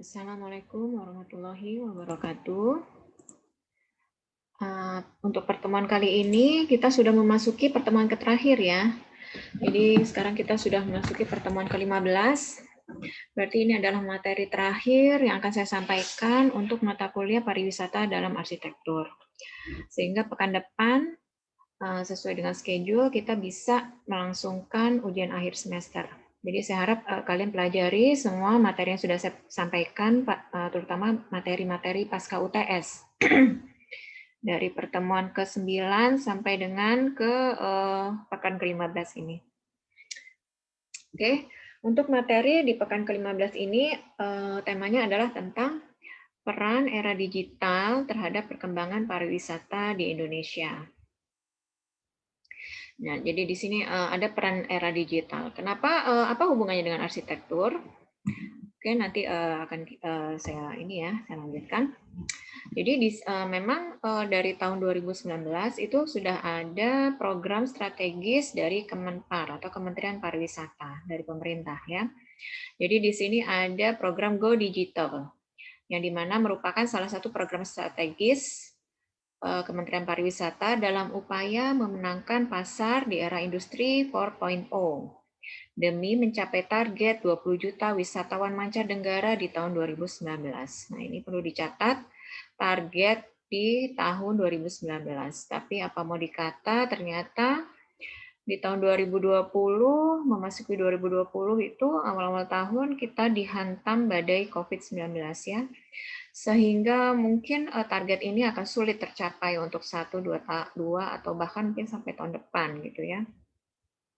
Assalamualaikum warahmatullahi wabarakatuh. Untuk pertemuan kali ini kita sudah memasuki pertemuan terakhir ya. Jadi sekarang kita sudah memasuki pertemuan ke-15. Berarti ini adalah materi terakhir yang akan saya sampaikan untuk mata kuliah pariwisata dalam arsitektur. Sehingga pekan depan sesuai dengan schedule kita bisa melangsungkan ujian akhir semester. Jadi saya harap kalian pelajari semua materi yang sudah saya sampaikan, terutama materi-materi pasca UTS. Dari pertemuan ke-9 sampai dengan ke pekan ke-15 ini. Oke, untuk materi di pekan ke-15 ini temanya adalah tentang peran era digital terhadap perkembangan pariwisata di Indonesia. Nah, jadi di sini ada peran era digital. Kenapa? Apa hubungannya dengan arsitektur? Oke, nanti akan saya lanjutkan. Jadi memang dari tahun 2019 itu sudah ada program strategis dari Kemenpar atau Kementerian Pariwisata dari pemerintah ya. Jadi di sini ada program Go Digital yang dimana merupakan salah satu program strategis Kementerian Pariwisata dalam upaya memenangkan pasar di era industri 4.0 demi mencapai target 20 juta wisatawan mancanegara di tahun 2019. Nah, ini perlu dicatat target di tahun 2019. Tapi apa mau dikata, ternyata di tahun 2020, memasuki 2020 itu awal-awal tahun kita dihantam badai COVID-19 ya. Sehingga mungkin target ini akan sulit tercapai untuk 1, 2 atau bahkan mungkin sampai tahun depan gitu ya.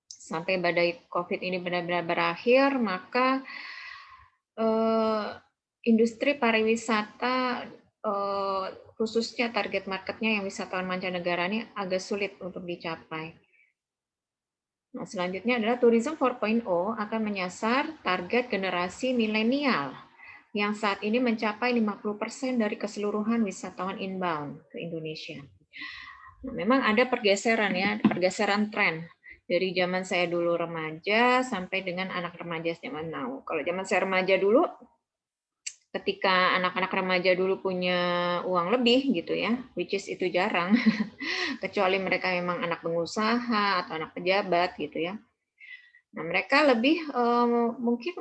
Sampai badai COVID ini benar-benar berakhir, maka industri pariwisata khususnya target marketnya yang wisatawan mancanegara ini agak sulit untuk dicapai. Nah, selanjutnya adalah Tourism 4.0 akan menyasar target generasi milenial yang saat ini mencapai 50% dari keseluruhan wisatawan inbound ke Indonesia. Nah, memang ada pergeseran ya, pergeseran tren dari zaman saya dulu remaja sampai dengan anak remaja zaman now. Kalau zaman saya remaja dulu, ketika anak-anak remaja dulu punya uang lebih gitu ya, which is itu jarang, kecuali mereka memang anak pengusaha atau anak pejabat gitu ya. Nah, mereka lebih mungkin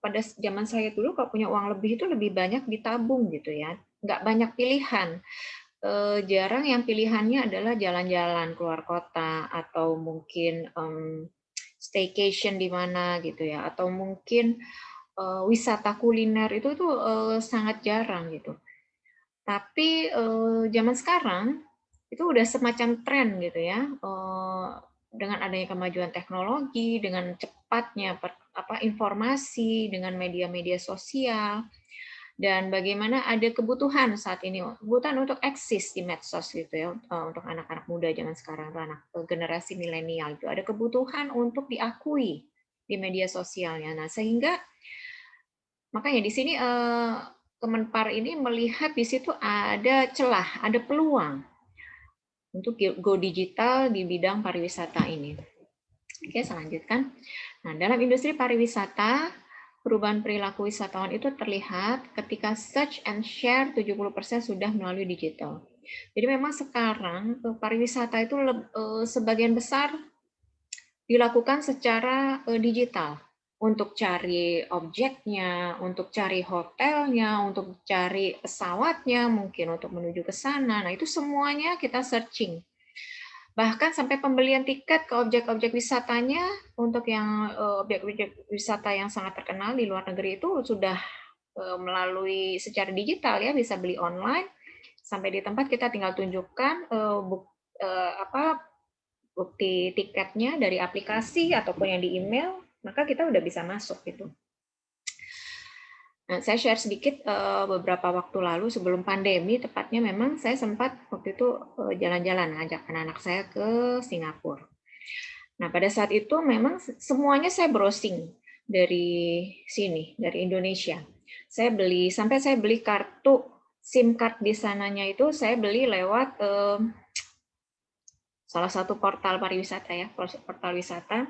pada zaman saya dulu kalau punya uang lebih itu lebih banyak ditabung gitu ya, nggak banyak pilihan. Jarang yang pilihannya adalah jalan-jalan keluar kota atau mungkin staycation di mana gitu ya, atau mungkin wisata kuliner itu tuh sangat jarang gitu. Tapi zaman sekarang itu udah semacam tren gitu ya. Dengan adanya kemajuan teknologi, dengan cepatnya informasi, dengan media-media sosial, dan bagaimana ada kebutuhan saat ini, kebutuhan untuk eksis di medsos gitu ya, untuk anak-anak muda zaman sekarang, anak generasi milenial itu ada kebutuhan untuk diakui di media sosialnya. Nah, sehingga makanya di sini Kemenpar ini melihat di situ ada celah, ada peluang untuk go digital di bidang pariwisata ini. Oke, saya lanjutkan. Nah, dalam industri pariwisata, perubahan perilaku wisatawan itu terlihat ketika search and share 70% sudah melalui digital. Jadi memang sekarang pariwisata itu sebagian besar dilakukan secara digital. Untuk cari objeknya, untuk cari hotelnya, untuk cari pesawatnya, mungkin untuk menuju ke sana. Nah, itu semuanya kita searching. Bahkan sampai pembelian tiket ke objek-objek wisatanya, untuk yang objek-objek wisata yang sangat terkenal di luar negeri itu sudah melalui secara digital ya, bisa beli online. Sampai di tempat kita tinggal tunjukkan bukti tiketnya dari aplikasi ataupun yang di email, maka kita udah bisa masuk gitu. Nah, saya share sedikit beberapa waktu lalu sebelum pandemi, tepatnya memang saya sempat waktu itu jalan-jalan ngajak anak-anak saya ke Singapura. Nah, pada saat itu memang semuanya saya browsing dari sini, dari Indonesia. Sampai saya beli kartu SIM card di sananya itu saya beli lewat salah satu portal pariwisata ya, portal wisata.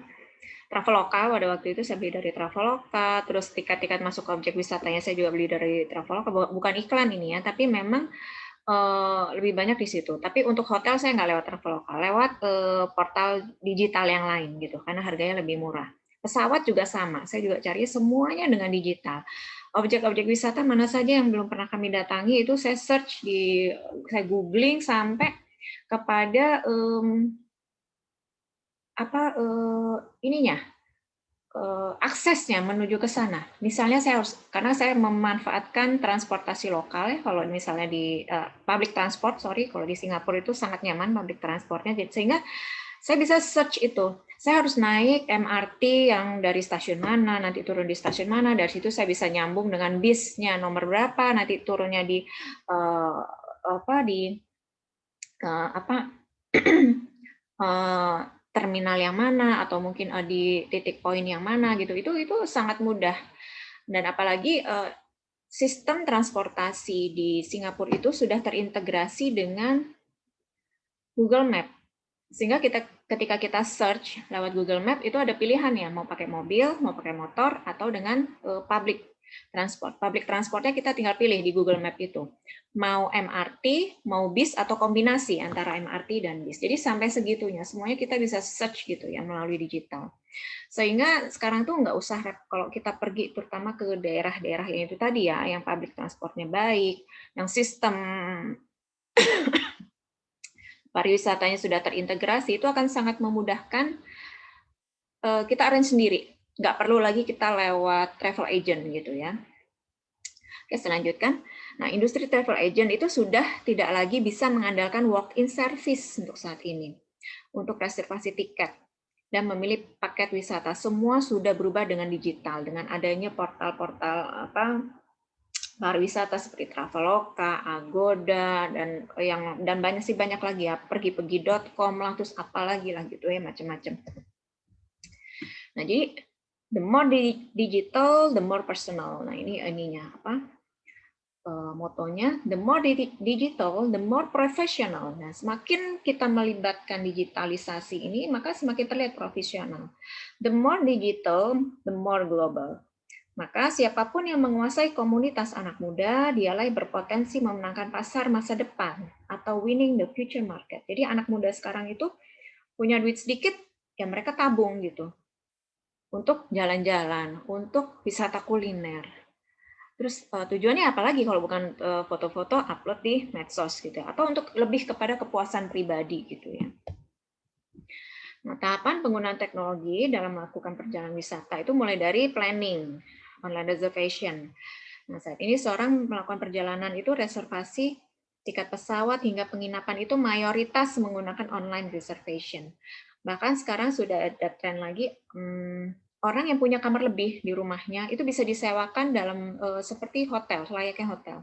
Traveloka. Pada waktu itu saya beli dari Traveloka, terus tiket-tiket masuk ke objek wisatanya saya juga beli dari Traveloka. Bukan iklan ini ya, tapi memang lebih banyak di situ. Tapi untuk hotel saya nggak lewat Traveloka, lewat portal digital yang lain gitu, karena harganya lebih murah. Pesawat juga sama, saya juga cari semuanya dengan digital. Objek-objek wisata mana saja yang belum pernah kami datangi itu saya search saya googling sampai kepada ininya, aksesnya menuju ke sana. Misalnya saya harus, karena saya memanfaatkan transportasi lokal ya, kalau misalnya di public transport, kalau di Singapura itu sangat nyaman public transportnya, sehingga saya bisa search itu. Saya harus naik MRT yang dari stasiun mana, nanti turun di stasiun mana, dari situ saya bisa nyambung dengan bisnya nomor berapa, nanti turunnya di terminal yang mana, atau mungkin di titik poin yang mana gitu. Itu sangat mudah. Dan apalagi sistem transportasi di Singapura itu sudah terintegrasi dengan Google Map. Sehingga ketika kita search lewat Google Map itu ada pilihan ya, mau pakai mobil, mau pakai motor, atau dengan public transport. Public transportnya kita tinggal pilih di Google Map itu. Mau MRT, mau bis, atau kombinasi antara MRT dan bis. Jadi sampai segitunya, semuanya kita bisa search gitu ya melalui digital. Sehingga sekarang tuh nggak usah, kalau kita pergi terutama ke daerah-daerah yang itu tadi ya, yang public transportnya baik, yang sistem pariwisatanya sudah terintegrasi, itu akan sangat memudahkan kita arrange sendiri. Nggak perlu lagi kita lewat travel agent gitu ya. Oke, selanjutnya. Nah, industri travel agent itu sudah tidak lagi bisa mengandalkan walk-in service untuk saat ini. Untuk reservasi tiket dan memilih paket wisata, semua sudah berubah dengan digital, dengan adanya portal-portal pariwisata seperti Traveloka, Agoda, dan banyak lagi ya, pergi-pergi.com lah, terus apa lagi lah gitu ya, macam-macam. Nah, jadi the more digital, the more personal. Nah, ini ininya motonya, the more digital, the more professional. Nah, semakin kita melibatkan digitalisasi ini, maka semakin terlihat profesional. The more digital, the more global. Maka siapapun yang menguasai komunitas anak muda, dialah yang berpotensi memenangkan pasar masa depan atau winning the future market. Jadi anak muda sekarang itu punya duit sedikit, ya mereka tabung gitu. Untuk jalan-jalan, untuk wisata kuliner. Terus tujuannya apalagi kalau bukan foto-foto upload di medsos gitu, atau untuk lebih kepada kepuasan pribadi gitu ya. Nah, tahapan penggunaan teknologi dalam melakukan perjalanan wisata itu mulai dari planning, online reservation. Nah, saat ini seorang melakukan perjalanan itu reservasi tiket pesawat hingga penginapan itu mayoritas menggunakan online reservation. Bahkan sekarang sudah ada tren lagi, orang yang punya kamar lebih di rumahnya itu bisa disewakan dalam seperti hotel, layaknya hotel.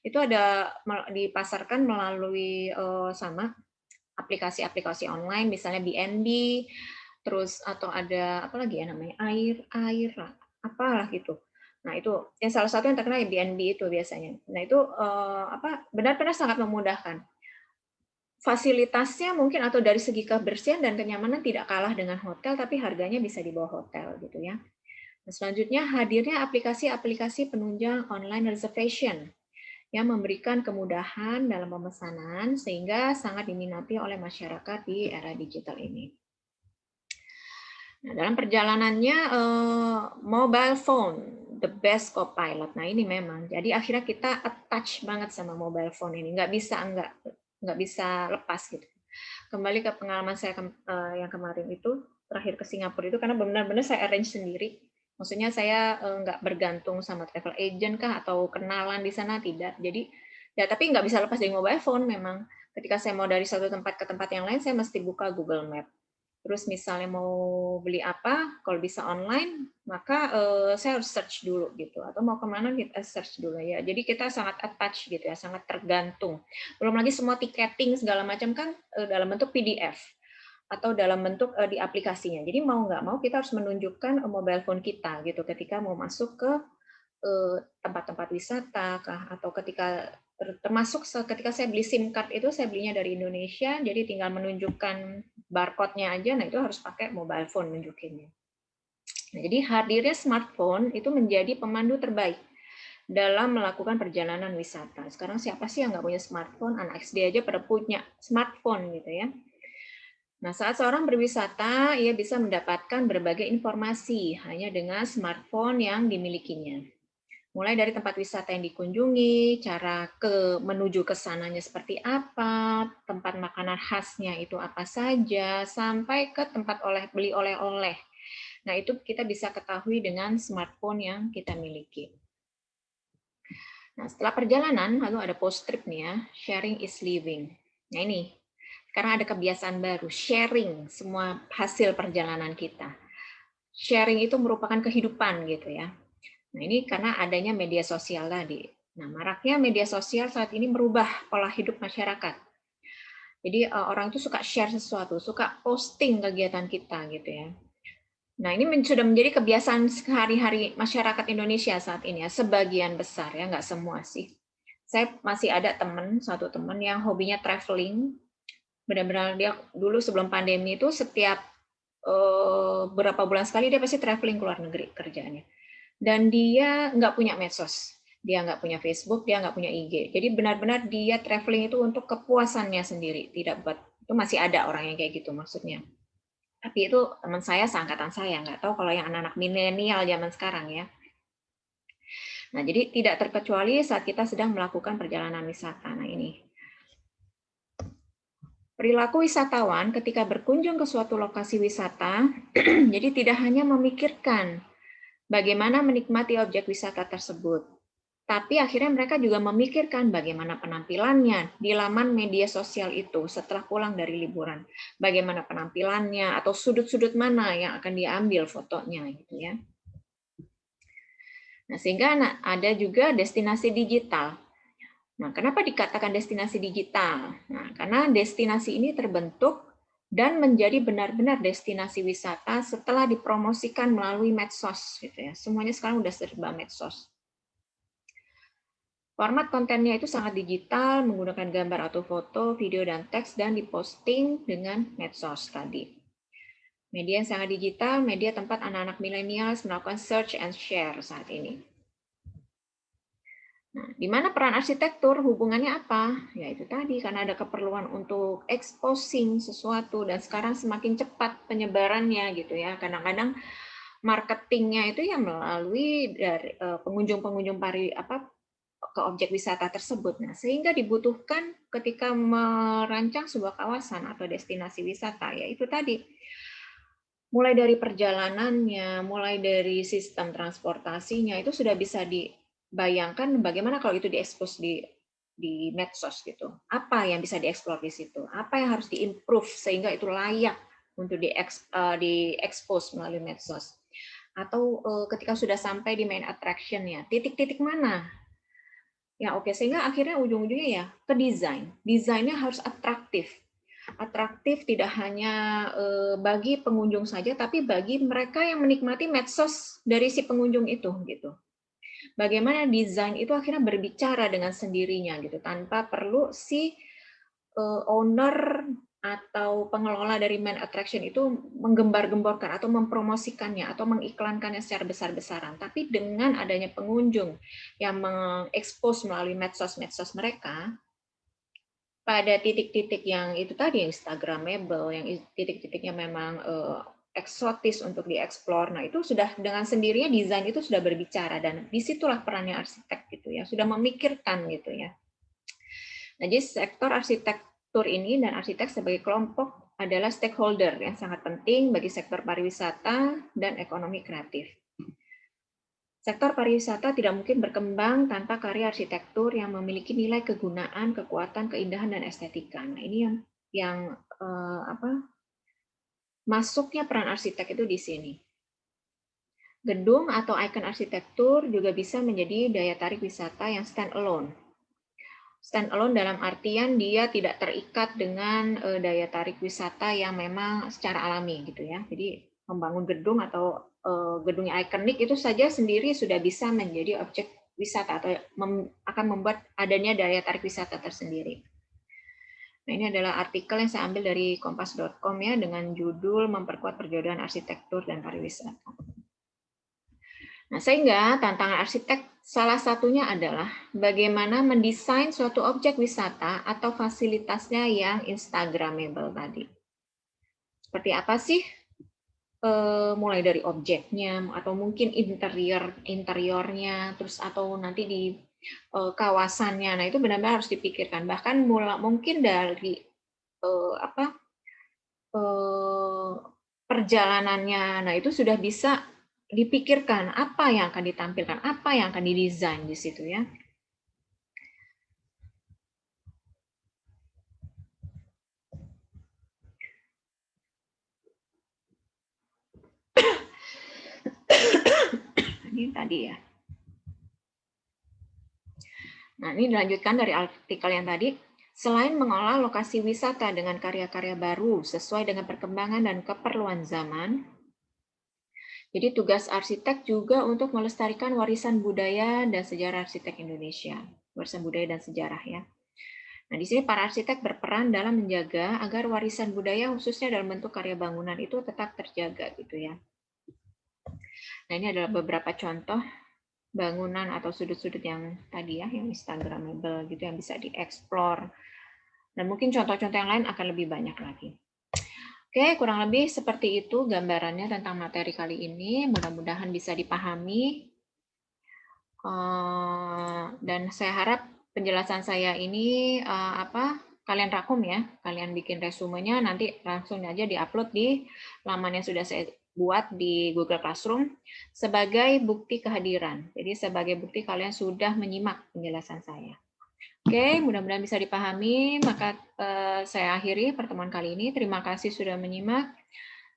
Itu ada dipasarkan melalui sama aplikasi-aplikasi online, misalnya BNB, terus atau ada apa lagi ya namanya, air apalah gitu. Nah, itu yang salah satu yang terkenal ya BNB itu biasanya. Nah, itu benar-benar sangat memudahkan. Fasilitasnya mungkin atau dari segi kebersihan dan kenyamanan tidak kalah dengan hotel, tapi harganya bisa di bawah hotel gitu ya. Nah, selanjutnya hadirnya aplikasi-aplikasi penunjang online reservation yang memberikan kemudahan dalam pemesanan sehingga sangat diminati oleh masyarakat di era digital ini. Nah, dalam perjalanannya mobile phone the best co-pilot. Nah, ini memang. Jadi akhirnya kita attach banget sama mobile phone ini. Nggak bisa lepas gitu. Kembali ke pengalaman saya yang kemarin itu, terakhir ke Singapura itu, karena benar-benar saya arrange sendiri. Maksudnya saya nggak bergantung sama travel agent kah atau kenalan di sana, tidak. Jadi ya, tapi nggak bisa lepas dari mobile phone memang. Ketika saya mau dari satu tempat ke tempat yang lain, saya mesti buka Google Map. Terus misalnya mau beli apa, kalau bisa online, maka saya harus search dulu gitu. Atau mau kemana kita search dulu ya. Jadi kita sangat attach gitu ya, sangat tergantung. Belum lagi semua tiketing segala macam kan dalam bentuk PDF atau dalam bentuk di aplikasinya. Jadi mau nggak mau kita harus menunjukkan mobile phone kita gitu ketika mau masuk ke tempat-tempat wisata kah, atau termasuk ketika saya beli SIM card itu saya belinya dari Indonesia, jadi tinggal menunjukkan barcode-nya aja, nah itu harus pakai mobile phone nunjukinnya. Nah, jadi hadirnya smartphone itu menjadi pemandu terbaik dalam melakukan perjalanan wisata. Sekarang siapa sih yang nggak punya smartphone? Anak SD aja pada punya smartphone gitu ya. Nah, saat seorang berwisata, ia bisa mendapatkan berbagai informasi hanya dengan smartphone yang dimilikinya. Mulai dari tempat wisata yang dikunjungi, cara menuju ke sananya seperti apa, tempat makanan khasnya itu apa saja, sampai ke tempat beli oleh-oleh. Nah, itu kita bisa ketahui dengan smartphone yang kita miliki. Nah, setelah perjalanan, lalu ada post trip nih ya, sharing is living. Nah ini, sekarang ada kebiasaan baru, sharing semua hasil perjalanan kita. Sharing itu merupakan kehidupan gitu ya. Nah ini karena adanya media sosial tadi. Nah maraknya media sosial saat ini merubah pola hidup masyarakat. Jadi orang itu suka share sesuatu, suka posting kegiatan kita gitu ya. Nah, ini sudah menjadi kebiasaan sehari-hari masyarakat Indonesia saat ini ya, sebagian besar ya, nggak semua sih. Saya masih ada satu teman yang hobinya traveling, benar-benar dia dulu sebelum pandemi itu setiap berapa bulan sekali dia pasti traveling ke luar negeri kerjaannya. Dan dia nggak punya medsos, dia nggak punya Facebook, dia nggak punya IG. Jadi benar-benar dia traveling itu untuk kepuasannya sendiri, tidak buat itu masih ada orang yang kayak gitu maksudnya. Tapi itu teman saya seangkatan saya, nggak tahu kalau yang anak-anak milenial zaman sekarang ya. Nah, jadi tidak terkecuali saat kita sedang melakukan perjalanan wisata. Nah, ini. Perilaku wisatawan ketika berkunjung ke suatu lokasi wisata, jadi tidak hanya memikirkan bagaimana menikmati objek wisata tersebut, tapi akhirnya mereka juga memikirkan bagaimana penampilannya di laman media sosial itu setelah pulang dari liburan. Bagaimana penampilannya atau sudut-sudut mana yang akan diambil fotonya gitu ya. Nah, sehingga ada juga destinasi digital. Nah, kenapa dikatakan destinasi digital? Nah, karena destinasi ini terbentuk dan menjadi benar-benar destinasi wisata setelah dipromosikan melalui medsos gitu ya. Semuanya sekarang udah serba medsos. Format kontennya itu sangat digital, menggunakan gambar atau foto, video, dan teks, dan diposting dengan medsos tadi. Media yang sangat digital, media tempat anak-anak milenial melakukan search and share saat ini. Nah, di mana peran arsitektur hubungannya apa? Ya itu tadi, karena ada keperluan untuk exposing sesuatu, dan sekarang semakin cepat penyebarannya gitu ya. Kadang-kadang marketingnya itu ya melalui dari pengunjung-pengunjung ke objek wisata tersebut. Nah, sehingga dibutuhkan ketika merancang sebuah kawasan atau destinasi wisata, yaitu tadi mulai dari perjalanannya, mulai dari sistem transportasinya itu sudah bisa dibayangkan bagaimana kalau itu diekspos di medsos gitu. Apa yang bisa dieksplor di situ? Apa yang harus diimprove sehingga itu layak untuk diekspos melalui medsos? Atau ketika sudah sampai di main attraction-nya, titik-titik mana ya oke, sehingga akhirnya ujung-ujungnya ya ke desain. Desainnya harus atraktif. Atraktif tidak hanya bagi pengunjung saja, tapi bagi mereka yang menikmati medsos dari si pengunjung itu gitu. Bagaimana desain itu akhirnya berbicara dengan sendirinya gitu, tanpa perlu si owner atau pengelola dari main attraction itu menggembar-gemborkan atau mempromosikannya atau mengiklankannya secara besar-besaran, tapi dengan adanya pengunjung yang mengekspos melalui medsos-medsos mereka pada titik-titik yang itu tadi yang instagramable, yang titik-titiknya memang eksotis untuk dieksplor. Nah, itu sudah dengan sendirinya desain itu sudah berbicara, dan disitulah perannya arsitek gitu ya, sudah memikirkan gitu ya. Nah, jadi sektor arsitektur ini dan arsitek sebagai kelompok adalah stakeholder yang sangat penting bagi sektor pariwisata dan ekonomi kreatif. Sektor pariwisata tidak mungkin berkembang tanpa karya arsitektur yang memiliki nilai kegunaan, kekuatan, keindahan, dan estetika. Nah, ini yang masuknya peran arsitek itu di sini. Gedung atau ikon arsitektur juga bisa menjadi daya tarik wisata yang stand alone. Stand alone dalam artian dia tidak terikat dengan daya tarik wisata yang memang secara alami gitu ya. Jadi membangun gedung atau gedung yang ikonik itu saja sendiri sudah bisa menjadi objek wisata atau akan membuat adanya daya tarik wisata tersendiri. Nah, ini adalah artikel yang saya ambil dari kompas.com ya dengan judul Memperkuat Perjodohan Arsitektur dan Pariwisata. Nah, sehingga tantangan arsitek salah satunya adalah bagaimana mendesain suatu objek wisata atau fasilitasnya yang instagramable tadi. Seperti apa sih? Mulai dari objeknya atau mungkin interiornya, terus atau nanti di kawasannya. Nah, itu benar-benar harus dipikirkan. Bahkan mungkin dari apa perjalanannya. Nah, itu sudah bisa dipikirkan apa yang akan ditampilkan, apa yang akan didesain di situ ya. Ini tadi ya. Nah, ini dilanjutkan dari artikel yang tadi. Selain mengolah lokasi wisata dengan karya-karya baru sesuai dengan perkembangan dan keperluan zaman, jadi tugas arsitek juga untuk melestarikan warisan budaya dan sejarah arsitek Indonesia. Warisan budaya dan sejarah ya. Nah, di sini para arsitek berperan dalam menjaga agar warisan budaya khususnya dalam bentuk karya bangunan itu tetap terjaga gitu ya. Nah, ini adalah beberapa contoh bangunan atau sudut-sudut yang tadi ya, yang instagramable gitu, yang bisa dieksplor. Dan mungkin contoh-contoh yang lain akan lebih banyak lagi. Oke, kurang lebih seperti itu gambarannya tentang materi kali ini. Mudah-mudahan bisa dipahami. Dan saya harap penjelasan saya ini kalian rangkum ya, kalian bikin resumenya, nanti langsung aja diupload di laman yang sudah saya buat di Google Classroom sebagai bukti kehadiran. Jadi sebagai bukti kalian sudah menyimak penjelasan saya. Oke, mudah-mudahan bisa dipahami. Maka saya akhiri pertemuan kali ini. Terima kasih sudah menyimak.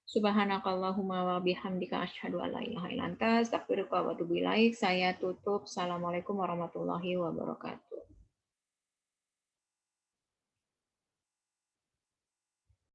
Subhanakallahumma wa bihamdika asyhadu an la ilaha illa anta astaghfiruka wa atubu ilaik. Saya tutup. Assalamualaikum warahmatullahi wabarakatuh.